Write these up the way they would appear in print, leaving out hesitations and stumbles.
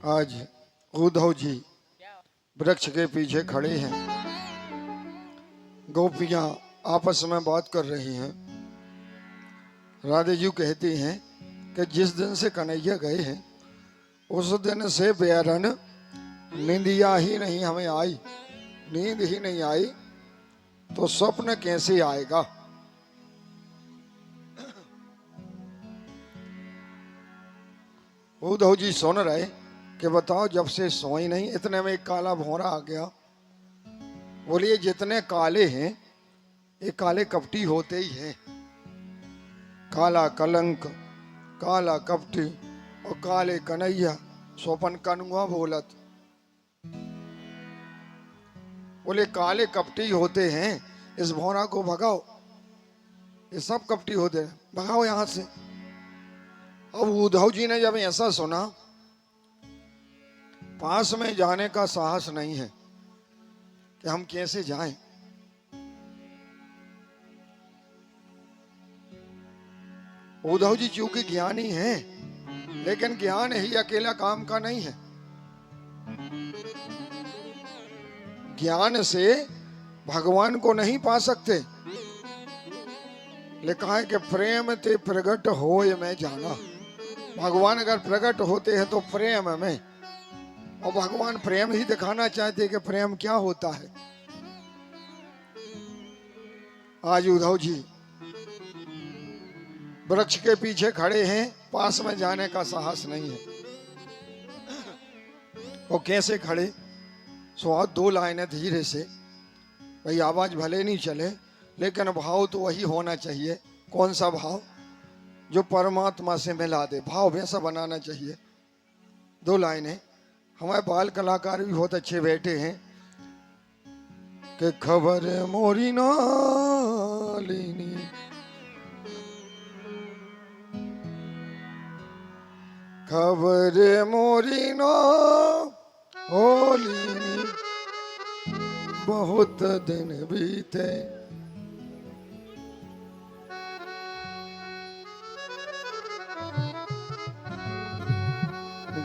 आज उद्धव जी वृक्ष के पीछे खड़े हैं। गोपियां आपस में बात कर रही हैं। राधे जी कहती हैं कि जिस दिन से कन्हैया गए हैं उस दिन से बेरन नींदिया ही नहीं हमें आई, नींद ही नहीं आई तो स्वप्न कैसे आएगा। उद्धव जी सुन रहे कि बताओ जब से सोई नहीं, इतने में एक काला भौरा आ गया। बोलिए जितने काले हैं ये काले कपटी होते ही हैं। काला कलंक, काला कपटी और काले कन्हैया सोपन कनुआ बोलत। बोले काले कपटी होते हैं, इस भौरा को भगाओ, ये सब कपटी होते हैं, भगाओ यहां से। अब उद्धव जी ने जब ऐसा सुना, पास में जाने का साहस नहीं है कि हम कैसे जाएं। उद्धव जी चूंकि ज्ञानी हैं, लेकिन ज्ञान ही अकेला काम का नहीं है। ज्ञान से भगवान को नहीं पा सकते। लिखा है कि प्रेम ते प्रगट होय मैं जाना। भगवान अगर प्रकट होते हैं तो प्रेम में, और भगवान प्रेम ही दिखाना चाहते हैं कि प्रेम क्या होता है। आज उद्धव जी वृक्ष के पीछे खड़े हैं, पास में जाने का साहस नहीं है। वो कैसे खड़े, सो दो लाइनें धीरे से, भाई आवाज भले नहीं चले लेकिन भाव तो वही होना चाहिए। कौन सा भाव? जो परमात्मा से मिला दे, भाव वैसा बनाना चाहिए। दो लाइनें। हमारे बाल कलाकार भी बहुत अच्छे बैठे हैं कि खबर मोरी नालिनी, खबर मोरी नालिनी, बहुत दिन बीते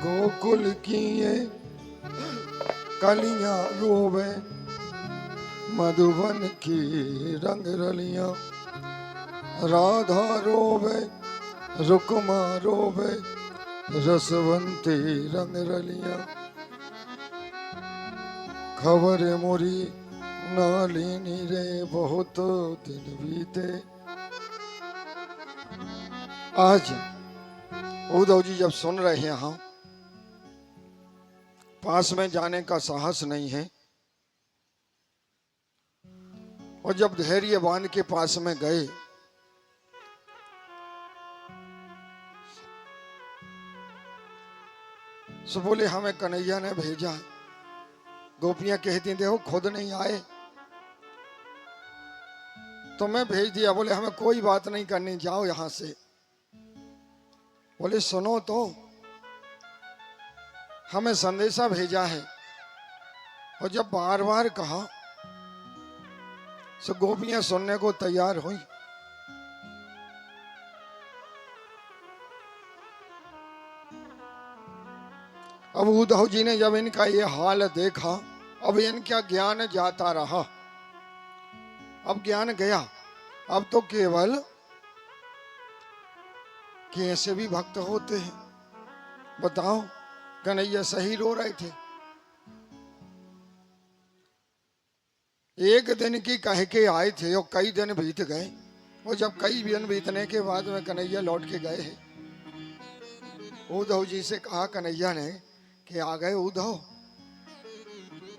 गोकुल की ये कलियां रोवे, मधुबन की रंग रलियां, राधा रोवे रुक्मा रोवे, रसवंती रंग रलियां, खबर मोरी नालिनी रे, बहुत दिन बीते। आज उद्धव जी जब सुन रहे हैं, हम पास में जाने का साहस नहीं है, और जब धैर्य बांध के पास में गए सो बोले हमें कन्हैया ने भेजा। गोपियां कहती देखो खुद नहीं आए तो मैं भेज दिया। बोले हमें कोई बात नहीं करनी, जाओ यहां से। बोले सुनो तो, हमें संदेशा भेजा है। और जब बार बार कहा तो गोपियां सुनने को तैयार हुई। अब उद्धव जी ने जब इनका ये हाल देखा, अब इनका ज्ञान जाता रहा। अब ज्ञान गया। अब तो केवल कि ऐसे भी भक्त होते हैं। बताओ, कन्हैया सही रो रहे थे। एक दिन की कह के आए थे और कई दिन बीत गए, और जब कई दिन बीतने के बाद में कन्हैया लौट के गए हैं। उद्धव जी से कहा कन्हैया ने कि आ गए उद्धव?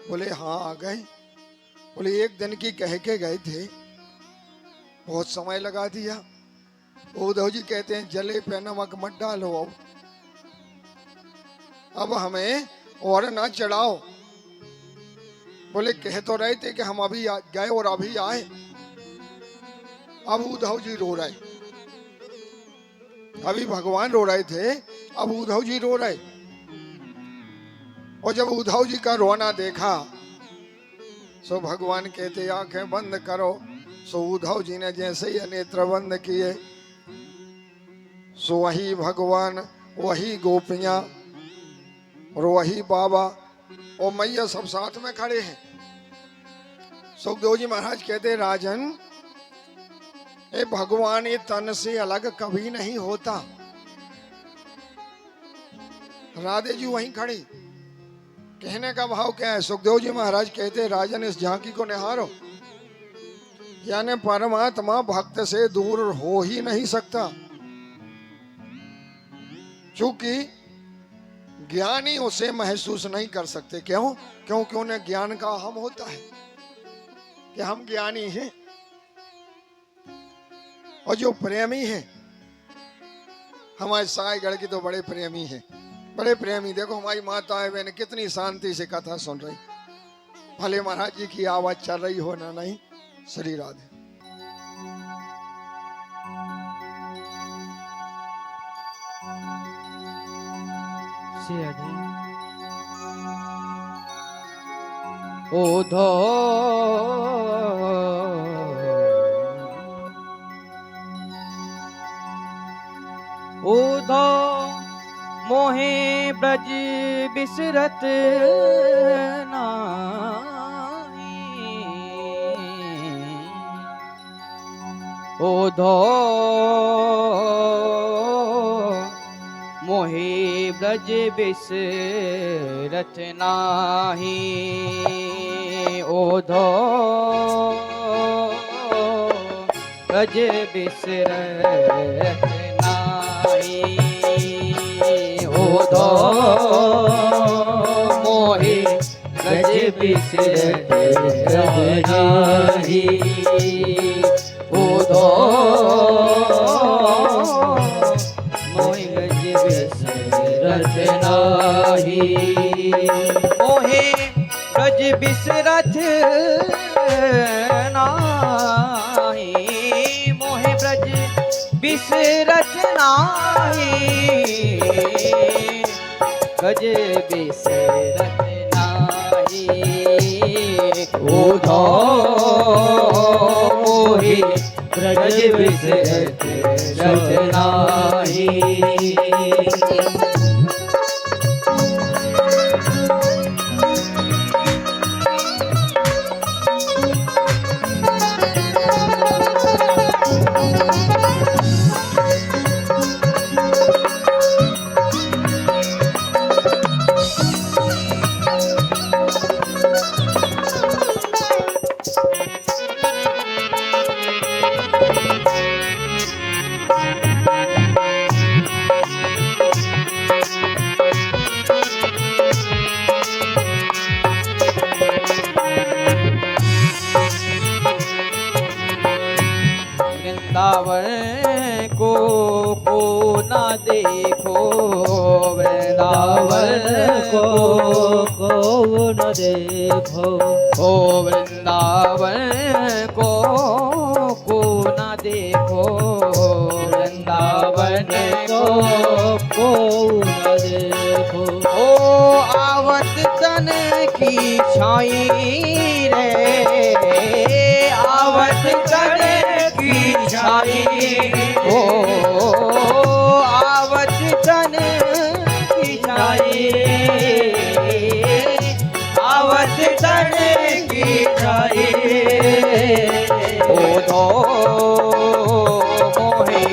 बोले हाँ आ गए। बोले एक दिन की कह के गए थे, बहुत समय लगा दिया। उद्धव जी कहते हैं जले पे नमक मत डालो, अब हमें और ना चढ़ाओ। बोले कह तो रहे थे कि हम अभी गए और अभी आए। अब उद्धव जी रो रहे, अभी भगवान रो रहे थे, अब उद्धव जी रो रहे। और जब उद्धव जी का रोना देखा सो भगवान कहते आंखें बंद करो। सो उद्धव जी ने जैसे ही नेत्र बंद किए सो वही भगवान, वही गोपियां और वही बाबा और मैया सब साथ में खड़े हैं। सुखदेव जी महाराज कहते राजन, ये भगवान ये तन से अलग कभी नहीं होता। राधे जी वहीं खड़ी। कहने का भाव क्या है? सुखदेव जी महाराज कहते राजन, इस झांकी को निहारो, यानी परमात्मा भक्त से दूर हो ही नहीं सकता, क्योंकि ज्ञानी उसे महसूस नहीं कर सकते। क्यों? क्योंकि उन्हें ज्ञान का अहम होता है कि हम ज्ञानी हैं। और जो प्रेमी है, हमारे साईगढ़ की तो बड़े प्रेमी हैं, बड़े प्रेमी। देखो हमारी माताएं बहन कितनी शांति से कथा सुन रही, भले महाराज जी की आवाज चल रही हो ना नहीं। श्री राधे। श्री राधे। ओधो ओधो मोहे ब्रज बिसरत नाही। ओधो मोहे ब्रज बिसरत नाही। ओधो ब्रज बिसरत नाही। ओधो मोहे ब्रज बिसरत नाही। ओधो मोहे ब्रज बिसरत नाही। मोहे ब्रज बिसरत नाही। मोहे ब्रज बिसरत नाही। ब्रज बिसरत नाही। ओधो मोहे ब्रज बिसरत नाही। वृंदावन को ना देखो, वृंदावन को न देखो। ओ वृंदावन को ना देखो, वृंदावन को न देखो। ओ आवत तन की छाई रे, आवत तन की छाई। ओ आवत तन की छाई, आवत तन की छाई। ओधो मोहे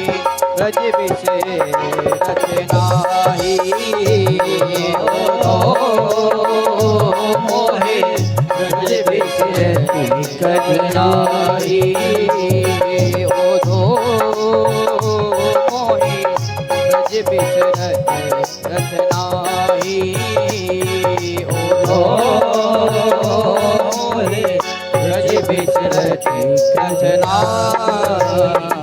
ब्रज बिसरत नाही। ओधो मोहे ब्रज बिसरत नाही। ओधो मोहे ब्रज बिसरत नाही। ओधो मोहे ब्रज बिसरत नाही।